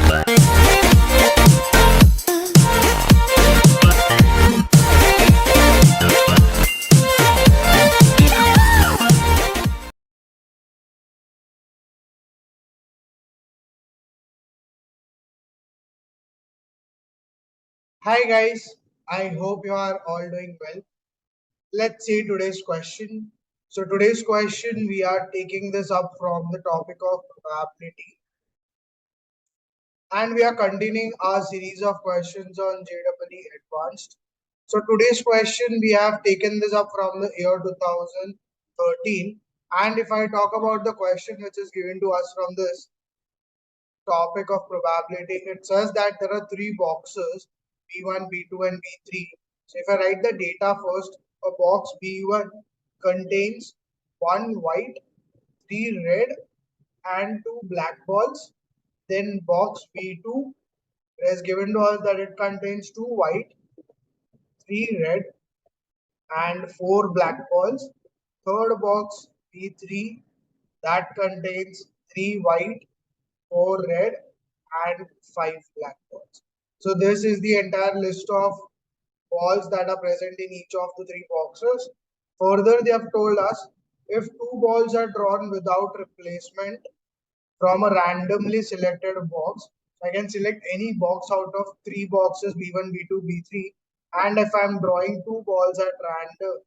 Hi guys, I hope you are all doing well. Let's see today's question. So today's question, we are taking this up from the topic of probability, and we are continuing our series of questions on JEE Advanced. So today's question, we have taken this up from the year 2013, and if I talk about the question which is given to us from this topic of probability, it says that there are three boxes, B1, B2 and B3. So if I write the data first, a box B1 contains one white, three red and two black balls. Then box B2 is given to us that it contains two white, three red and four black balls. Third box B3 that contains three white, four red and five black balls. So this is the entire list of balls that are present in each of the three boxes. Further, they have told us if two balls are drawn without replacement from a randomly selected box, I can select any box out of three boxes B1, B2, B3, and if I'm drawing two balls at random,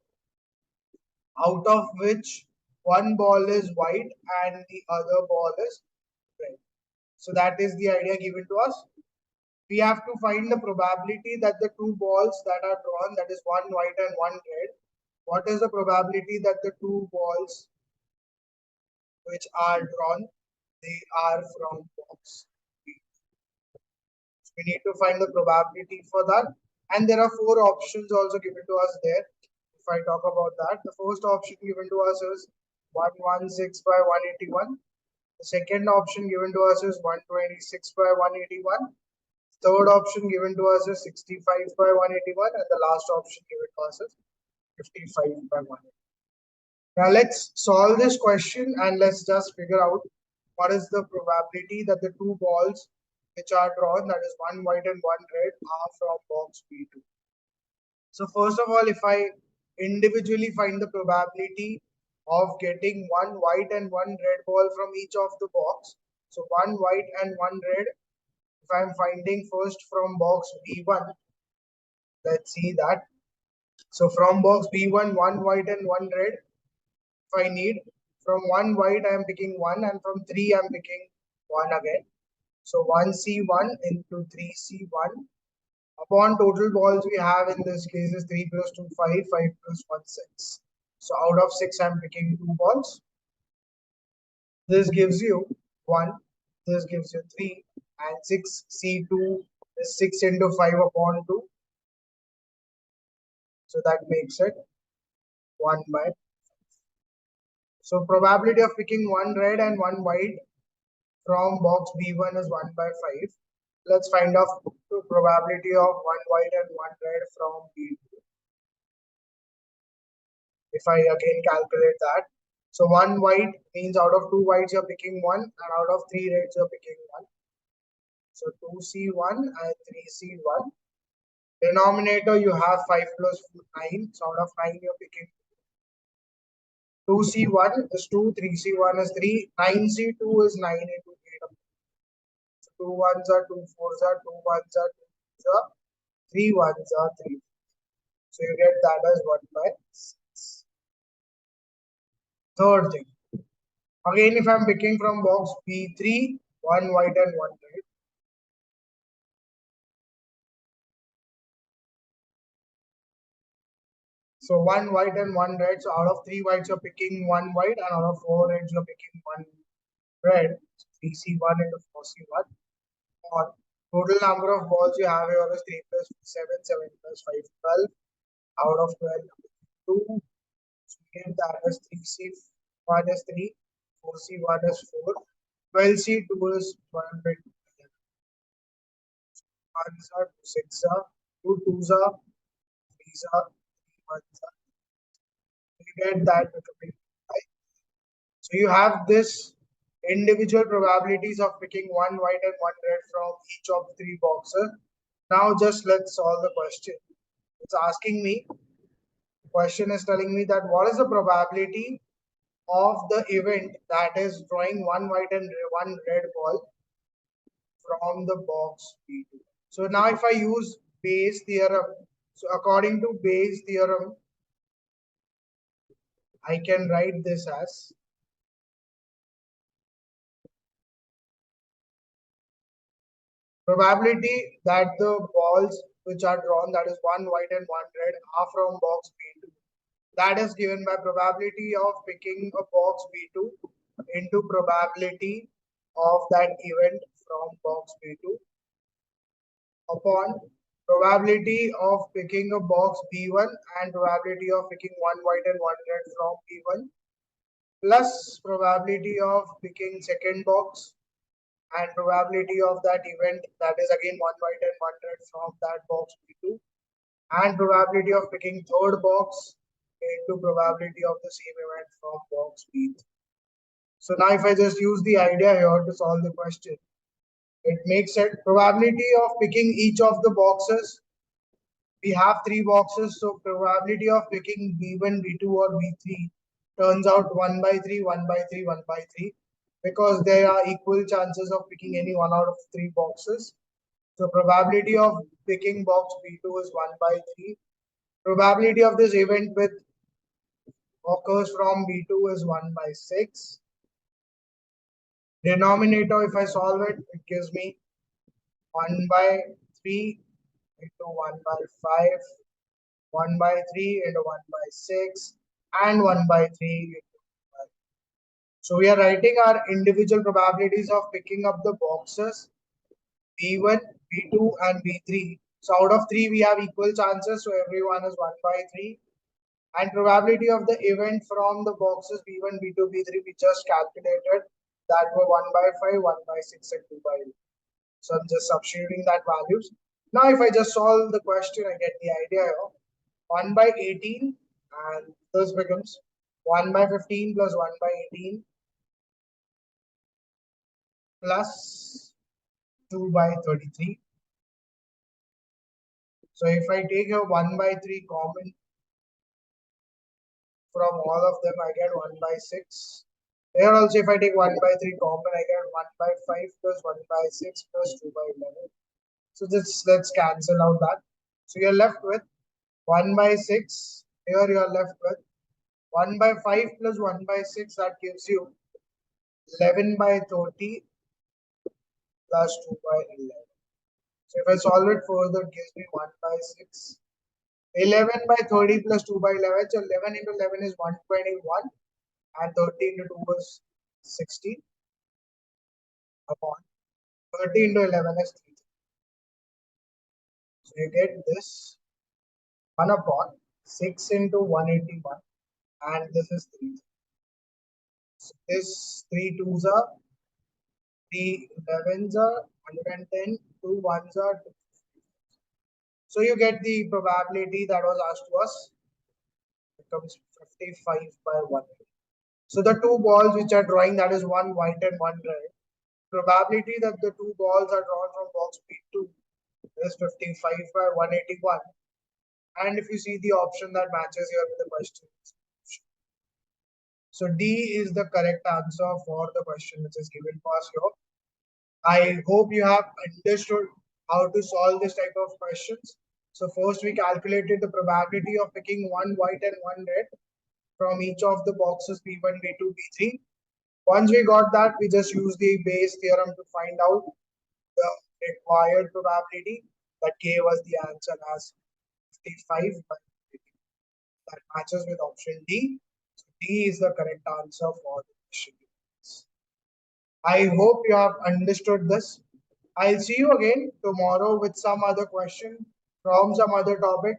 out of which one ball is white and the other ball is red. So that is the idea given to us. We have to find the probability that the two balls that are drawn, that is one white and one red, what is the probability that the two balls which are drawn, they are from box B. So we need to find the probability for that, and there are four options also given to us there. If I talk about that, the first option given to us is 116 by 181. The second option given to us is 126 by 181. Third option given to us is 65 by 181, and the last option given to us is 55 by 181. Now let's solve this question and let's just figure out what is the probability that the two balls which are drawn, that is one white and one red, are from box B2. So first of all, if I individually find the probability of getting one white and one red ball from each of the box, so one white and one red, if I'm finding first from box B1, let's see that. So from box B1, one white and one red, if I need, from one white I am picking one, and from three I am picking one again. So 1C1 into 3C1 upon total balls we have in this case is 3 plus 2, 5, 5 plus 1, 6. So out of 6 I am picking two balls. This gives you 1, this gives you 3, and 6C2 is 6 into 5 upon 2. So that makes it 1 by 5. So probability of picking one red and one white from box B1 is 1 by 5. Let's find out the probability of one white and one red from B2. If I again calculate that, so one white means out of two whites you're picking one, and out of three reds you're picking one. So 2C1 and 3C1. Denominator you have 5 plus 9. So out of 9 you're picking 2C1 is 2, 3C1 is 3, 9C2 is 9 into 8. So 2 ones are 2 fours are 2 ones are 2 twos are 3 ones are 3. So you get that as 1 by 6. Third thing. Again, if I'm picking from box B3, one white and one red. So one white and one red. So out of three whites, you're picking one white, and out of four reds, you're picking one red. So 3C1 into 4C1. Or total number of balls you have here is 3 plus 7, 7 plus 5, 12. Out of 12, 2. So we get that as 3C1 is 3, 4C1 is 4, 12C2 is 12 by 2. 1s are 2, 6 are 2, 2s are 3s are 3 1s are. You get that becoming 5. So you have this individual probabilities of picking one white and one red from each of three boxes. Now just let's solve the question. It's asking me, the question is telling me that what is the probability of the event that is drawing one white and one red ball from the box B2. So now if I use Bayes theorem, so according to Bayes theorem, I can write this as probability that the balls which are drawn, that is one white and one red, are from box B2. That is given by probability of picking a box B2 into probability of that event from box B2 upon probability of picking a box B1 and probability of picking one white and one red from B1 plus probability of picking second box and probability of that event, that is again one white and one red from that box B2, and probability of picking third box into probability of the same event from box B3. So now if I just use the idea here to solve the question, it makes it probability of picking each of the boxes. We have three boxes, so probability of picking B1, B2 or B3 turns out 1 by 3, 1 by 3, 1 by 3, because there are equal chances of picking any one out of three boxes. So probability of picking box B2 is 1 by 3. Probability of this event with occurs from B2 is 1 by 6. Denominator, if I solve it, it gives me 1 by 3 into 1 by 5, 1 by 3 into 1 by 6, and 1 by 3 into 1 by 5. So we are writing our individual probabilities of picking up the boxes B1, B2, and B3. So out of 3, we have equal chances, so everyone is 1 by 3. And probability of the event from the boxes B1, B2, B3, we just calculated, that were 1 by 5, 1 by 6, and 2 by 8. So I'm just substituting that values. Now if I just solve the question, I get the idea here. 1 by 18, and this becomes 1 by 15 plus 1 by 18 plus 2 by 33. So if I take a 1 by 3 common from all of them, I get 1 by 6. Here also, if I take 1 by 3 common, I get 1 by 5 plus 1 by 6 plus 2 by 11. So let's cancel out that. So you're left with 1 by 6. Here you're left with 1 by 5 plus 1 by 6. That gives you 11 by 30 plus 2 by 11. So if I solve it further, it gives me 1 by 6. 11 by 30 plus 2 by 11. So 11 into 11 is 121. And 30 into 2 is 60 upon 30 into 11 is 3. So you get this 1 upon 6 into 181, and this is 3. So this 3 2s are 3 11s are 110, 2 1s are 2. So you get the probability that was asked to us. It becomes 55 by 1. So the two balls which are drawing, that is one white and one red, probability that the two balls are drawn from box B2 is 55 by 181. And if you see the option that matches here with the question. So D is the correct answer for the question which is given for us here. I hope you have understood how to solve this type of questions. So first we calculated the probability of picking one white and one red from each of the boxes B1, B2, B3. Once we got that, we just use the Bayes theorem to find out the required probability that gave us the answer as 55 by 80. That matches with option D. So D is the correct answer for the question. I hope you have understood this. I'll see you again tomorrow with some other question from some other topic,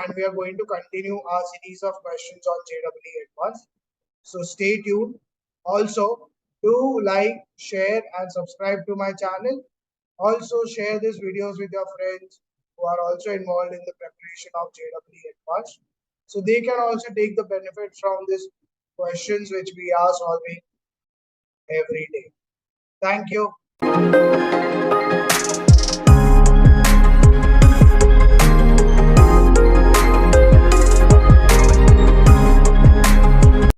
and we are going to continue our series of questions on JEE Advanced. So stay tuned. Also, do like, share, and subscribe to my channel. Also, share these videos with your friends who are also involved in the preparation of JEE Advanced, so they can also take the benefit from these questions which we are solving every day. Thank you.